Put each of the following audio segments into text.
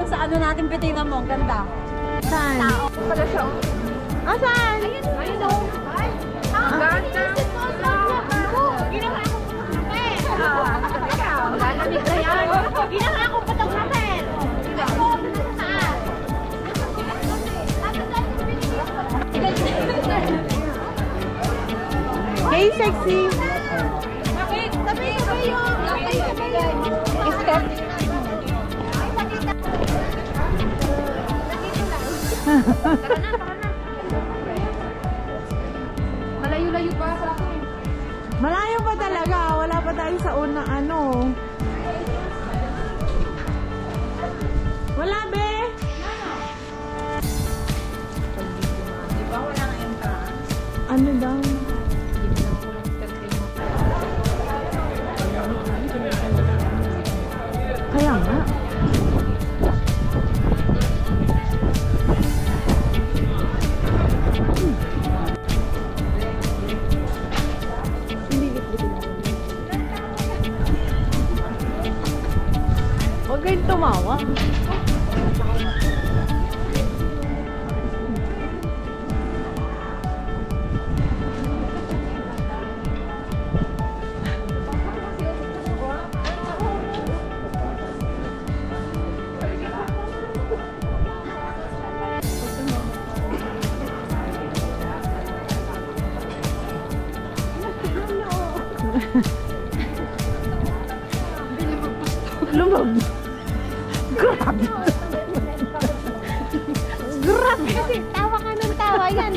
dun sa ano natin, pitingan mo. Ang ganda. Saan? Tao. Pala siya. Ah, saan? Ayun, ayun o. Ang ganda. Ginawa akong photographer. Lalamig na yan. Ginawa akong photographer. Ako, saan? Hey, sexy! Bakit? Sabi ko kayo. Step. Tara na. Malayo-layo pa sa akin. Malayo pa talaga. Wala pa tayo sa unang ano. Wala, be! Di ba walang entrance? Ano daw? Kaya nga. Huwag kayong tumawa. Lumab. Grabe. Grabe. Kasi tawa ka ng tawa yan.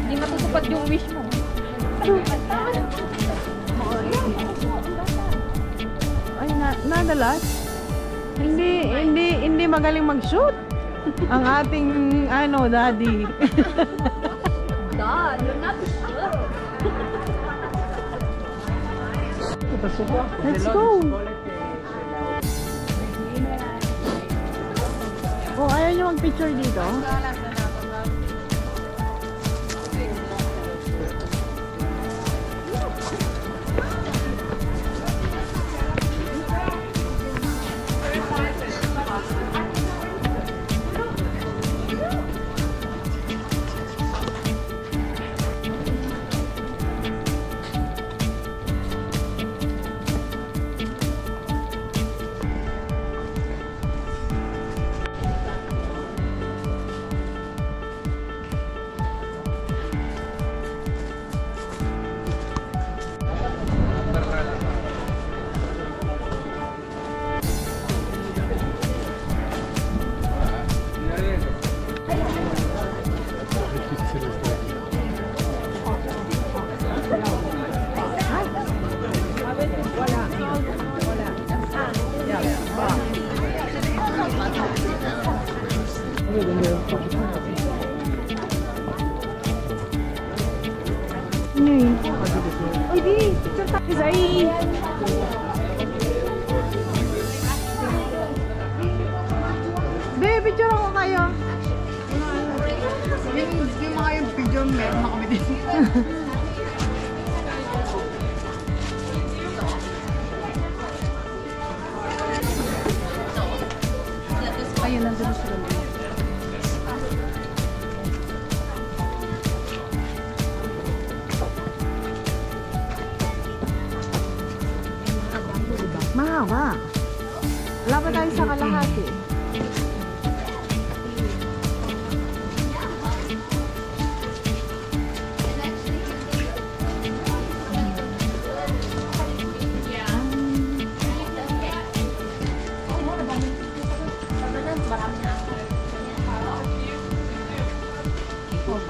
Hindi matutupad yung wish mo. Ay, nadalas. Hindi magaling mag-shoot. Ang ating ano, daddy. Dad, you're not sure. Let's go. Oh, ayaw niyo mag-picture dito? Uy, di. Picture tayo. Zai. Be, picture ako kayo. Yung mga yung video, meron na kami din. Ayun, nandun sila. Mahaba. Wala pa tayo sa kalahati.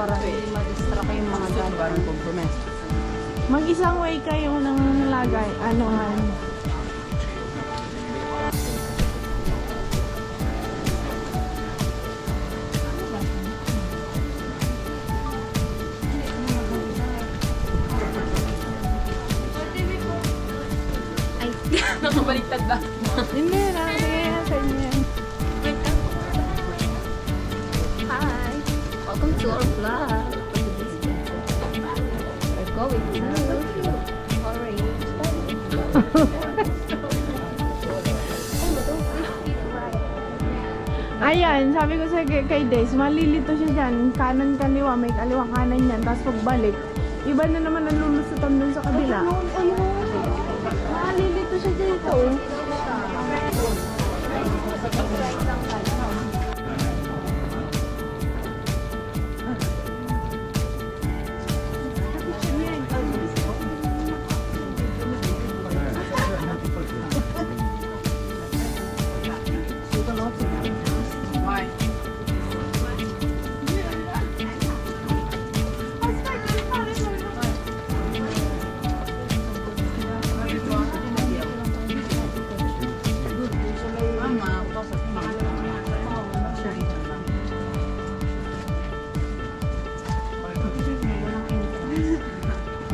Para mag-extra kayong mga dad. Parang compromise. Mag-isang way kayo ng lagay. Anuhan. Ay, nakabaliktad ba? Hindi na. Sa inyo. Hi! Welcome to our vlog. We're going to Orange. Ayan, sabi ko sa kay Des, malilito siya dyan. Kanan kaliwa, may kaliwa kanan yan. Tapos pagbalik, iba na naman ang lulusutan dun sa kabila. Malilito siya dito.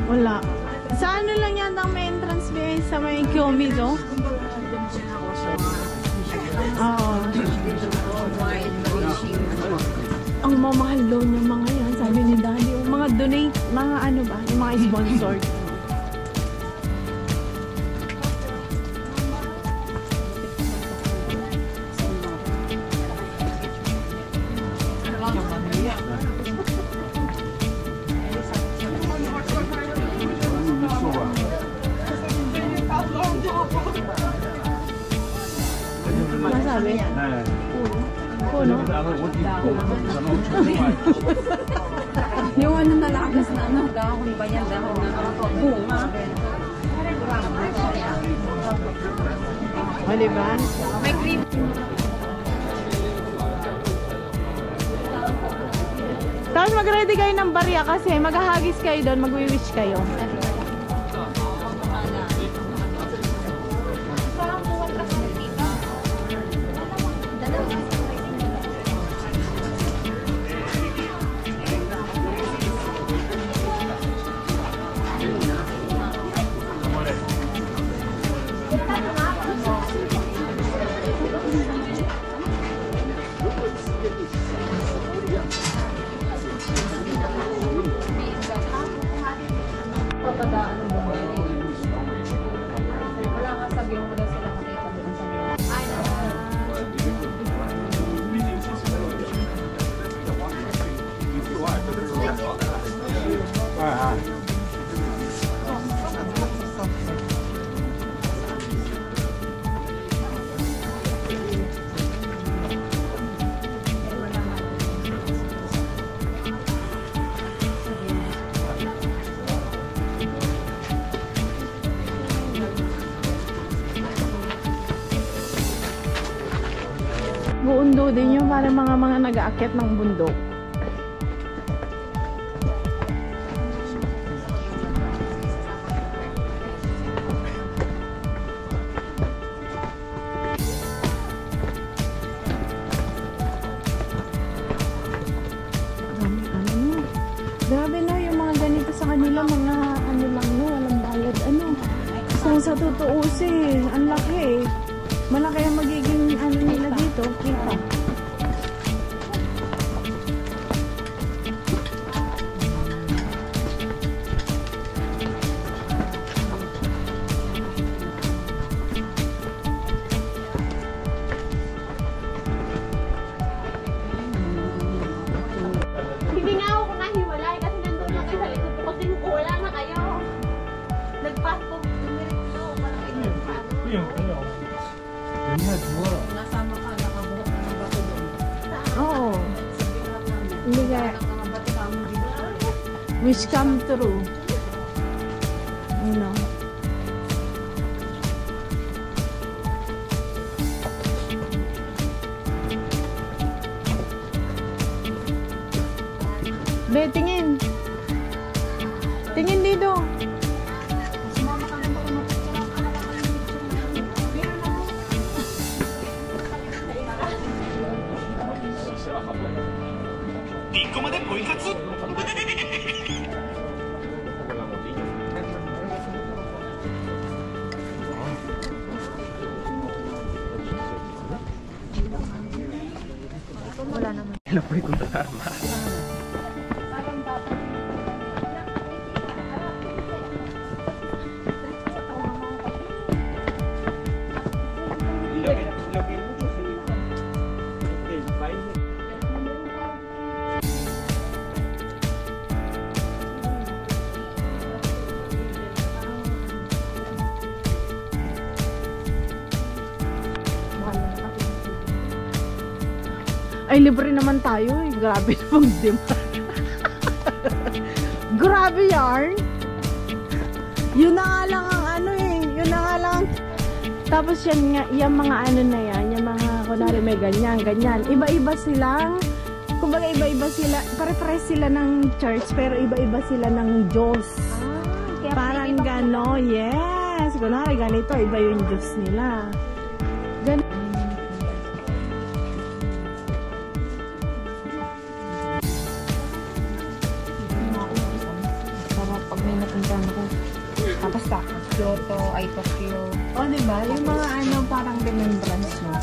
Wala. Sa ano lang yata ang may entrance fee sa may Kiyomi, no? Oo. Ang mamahal daw ng mga yan, sabi ni Daddy. Yung mga donate, mga ano ba? Yung mga sponsored. Masabi? Puno? Yung ano nalagas na ano, dahon ba yan? Dahon na bunga. O, diba? May cream. Tapos mag-ready kayo ng barya kasi maghahagis kayo doon, mag-wish kayo. Buundo din yun para mga nag-aakyat ng bundok. Grabe na yung mga ganito sa kanila, mga ano lang no, walang bayad. Ano? Sa tutuusin, ang laki. Malaki ang magiging ano nila dito, kita. Hindi nga ako nahiwalay kasi nandun lang kayo sa likod ko kasi wala na kayo. Nag-pass po. Nasama ka, nakabuhok na ng bato doon. Oo. Hindi ka, Mga bato ka mo dito. wish come true. Ano? Be, tingin. Tingin dito. Wala naman. Ay, libre naman tayo eh. Grabe namang demand. Grabe yarn. Yun na nga lang ang ano eh. Yun na nga lang. Tapos yan nga, yung mga ano na yan, yung mga, kunwari may ganyan, ganyan. Iba-iba silang, kumbaga iba-iba sila, pare-pare sila ng church, pero iba-iba sila ng Diyos. Kaya Parang gano, yes. Kunwari ganito, iba yung Diyos nila. Sarap pag may napuntahan ako. Tapos Kyoto, ay Tokyo. O, diba? Yung mga ano, parang remembrance mo.